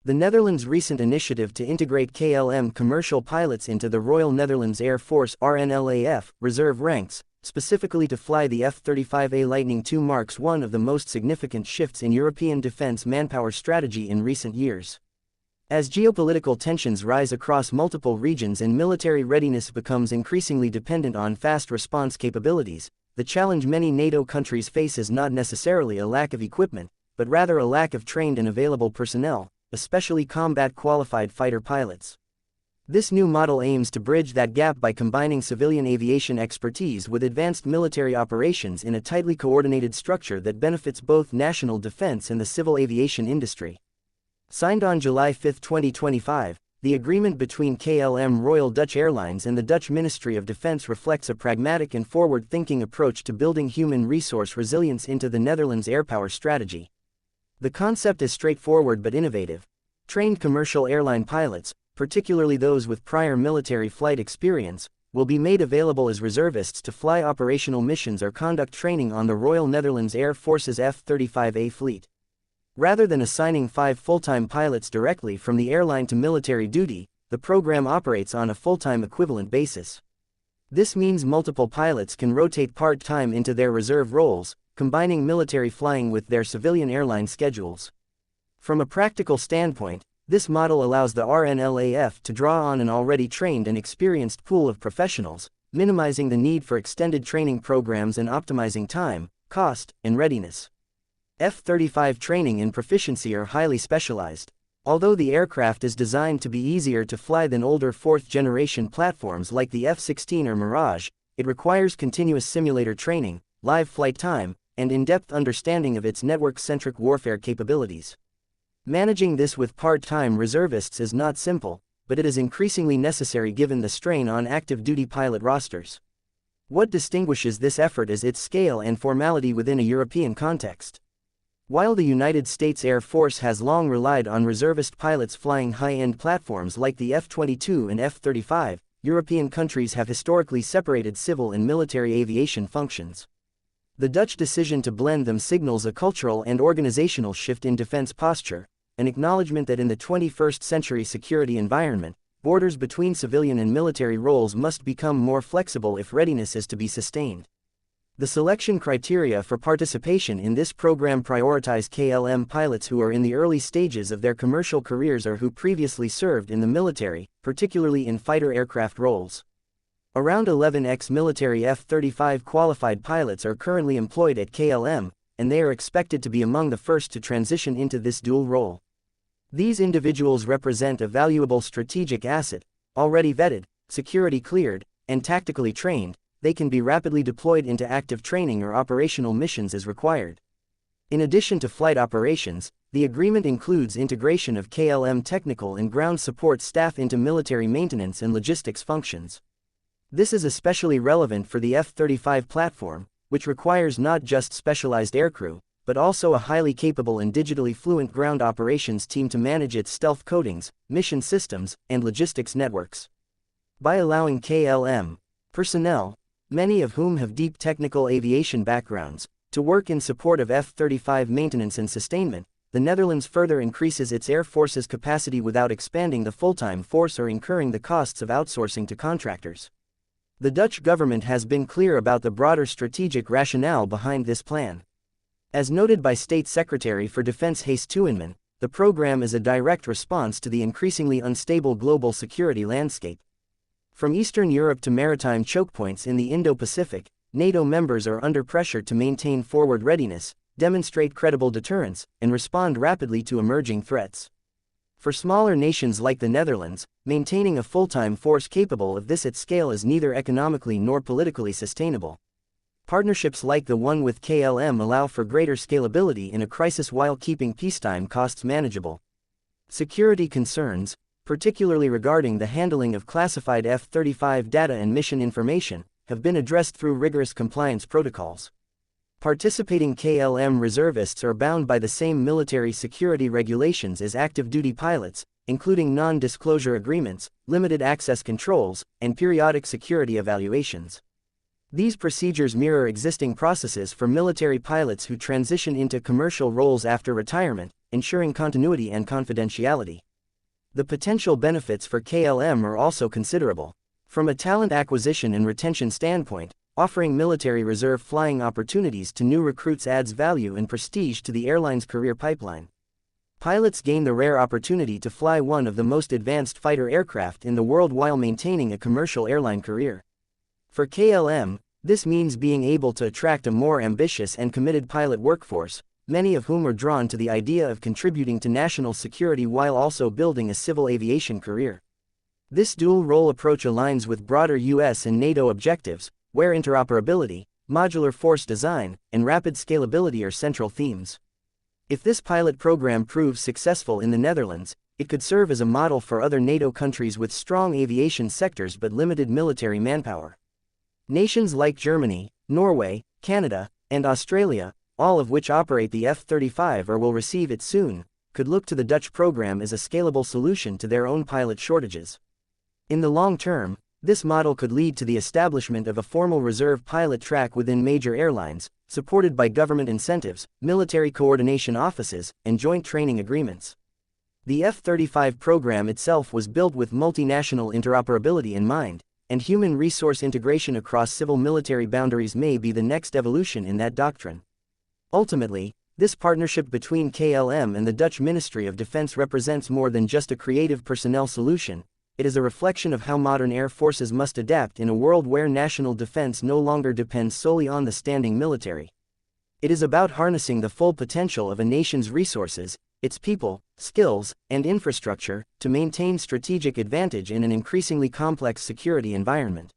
The Netherlands' recent initiative to integrate KLM commercial pilots into the Royal Netherlands Air Force (RNLAF) reserve ranks, specifically to fly the F-35A Lightning II, marks one of the most significant shifts in European defense manpower strategy in recent years. As geopolitical tensions rise across multiple regions and military readiness becomes increasingly dependent on fast response capabilities, the challenge many NATO countries face is not necessarily a lack of equipment, but rather a lack of trained and available personnel, especially combat-qualified fighter pilots. This new model aims to bridge that gap by combining civilian aviation expertise with advanced military operations in a tightly coordinated structure that benefits both national defense and the civil aviation industry. Signed on July 5, 2025, the agreement between KLM Royal Dutch Airlines and the Dutch Ministry of Defense reflects a pragmatic and forward-thinking approach to building human resource resilience into the Netherlands' airpower strategy. The concept is straightforward but innovative. Trained commercial airline pilots, particularly those with prior military flight experience, will be made available as reservists to fly operational missions or conduct training on the Royal Netherlands Air Force's F-35A fleet. Rather than assigning 5 full-time pilots directly from the airline to military duty, the program operates on a full-time equivalent basis. This means multiple pilots can rotate part-time into their reserve roles, combining military flying with their civilian airline schedules. From a practical standpoint, this model allows the RNLAF to draw on an already trained and experienced pool of professionals, minimizing the need for extended training programs and optimizing time, cost, and readiness. F-35 training and proficiency are highly specialized. Although the aircraft is designed to be easier to fly than older fourth-generation platforms like the F-16 or Mirage, it requires continuous simulator training, live flight time, and in-depth understanding of its network-centric warfare capabilities. Managing this with part-time reservists is not simple, but it is increasingly necessary given the strain on active-duty pilot rosters. What distinguishes this effort is its scale and formality within a European context. While the United States Air Force has long relied on reservist pilots flying high-end platforms like the F-22 and F-35, European countries have historically separated civil and military aviation functions. The Dutch decision to blend them signals a cultural and organizational shift in defense posture, an acknowledgement that in the 21st century security environment, borders between civilian and military roles must become more flexible if readiness is to be sustained. The selection criteria for participation in this program prioritize KLM pilots who are in the early stages of their commercial careers or who previously served in the military, particularly in fighter aircraft roles. Around 11 ex-military F-35 qualified pilots are currently employed at KLM, and they are expected to be among the first to transition into this dual role. These individuals represent a valuable strategic asset, already vetted, security cleared, and tactically trained. They can be rapidly deployed into active training or operational missions as required. In addition to flight operations, the agreement includes integration of KLM technical and ground support staff into military maintenance and logistics functions. This is especially relevant for the F-35 platform, which requires not just specialized aircrew, but also a highly capable and digitally fluent ground operations team to manage its stealth coatings, mission systems, and logistics networks. By allowing KLM personnel, many of whom have deep technical aviation backgrounds, to work in support of F-35 maintenance and sustainment, the Netherlands further increases its Air Force's capacity without expanding the full-time force or incurring the costs of outsourcing to contractors. The Dutch government has been clear about the broader strategic rationale behind this plan. As noted by State Secretary for Defense Hayes Tuinman, the program is a direct response to the increasingly unstable global security landscape. From Eastern Europe to maritime choke points in the Indo-Pacific, NATO members are under pressure to maintain forward readiness, demonstrate credible deterrence, and respond rapidly to emerging threats. For smaller nations like the Netherlands, maintaining a full-time force capable of this at scale is neither economically nor politically sustainable. Partnerships like the one with KLM allow for greater scalability in a crisis while keeping peacetime costs manageable. Security concerns, particularly regarding the handling of classified F-35 data and mission information, have been addressed through rigorous compliance protocols. Participating KLM reservists are bound by the same military security regulations as active-duty pilots, including non-disclosure agreements, limited access controls, and periodic security evaluations. These procedures mirror existing processes for military pilots who transition into commercial roles after retirement, ensuring continuity and confidentiality. The potential benefits for KLM are also considerable. From a talent acquisition and retention standpoint, offering military reserve flying opportunities to new recruits adds value and prestige to the airline's career pipeline. Pilots gain the rare opportunity to fly one of the most advanced fighter aircraft in the world while maintaining a commercial airline career. For KLM, this means being able to attract a more ambitious and committed pilot workforce, many of whom are drawn to the idea of contributing to national security while also building a civil aviation career. This dual-role approach aligns with broader US and NATO objectives, where interoperability, modular force design, and rapid scalability are central themes. If this pilot program proves successful in the Netherlands, it could serve as a model for other NATO countries with strong aviation sectors but limited military manpower. Nations like Germany, Norway, Canada, and Australia, all of which operate the F-35 or will receive it soon, could look to the Dutch program as a scalable solution to their own pilot shortages. In the long term, this model could lead to the establishment of a formal reserve pilot track within major airlines, supported by government incentives, military coordination offices, and joint training agreements. The F-35 program itself was built with multinational interoperability in mind, and human resource integration across civil-military boundaries may be the next evolution in that doctrine. Ultimately, this partnership between KLM and the Dutch Ministry of Defense represents more than just a creative personnel solution. It is a reflection of how modern air forces must adapt in a world where national defense no longer depends solely on the standing military. It is about harnessing the full potential of a nation's resources, its people, skills, and infrastructure, to maintain strategic advantage in an increasingly complex security environment.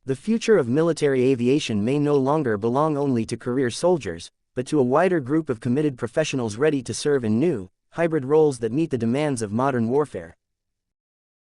The future of military aviation may no longer belong only to career soldiers, but to a wider group of committed professionals ready to serve in new, hybrid roles that meet the demands of modern warfare.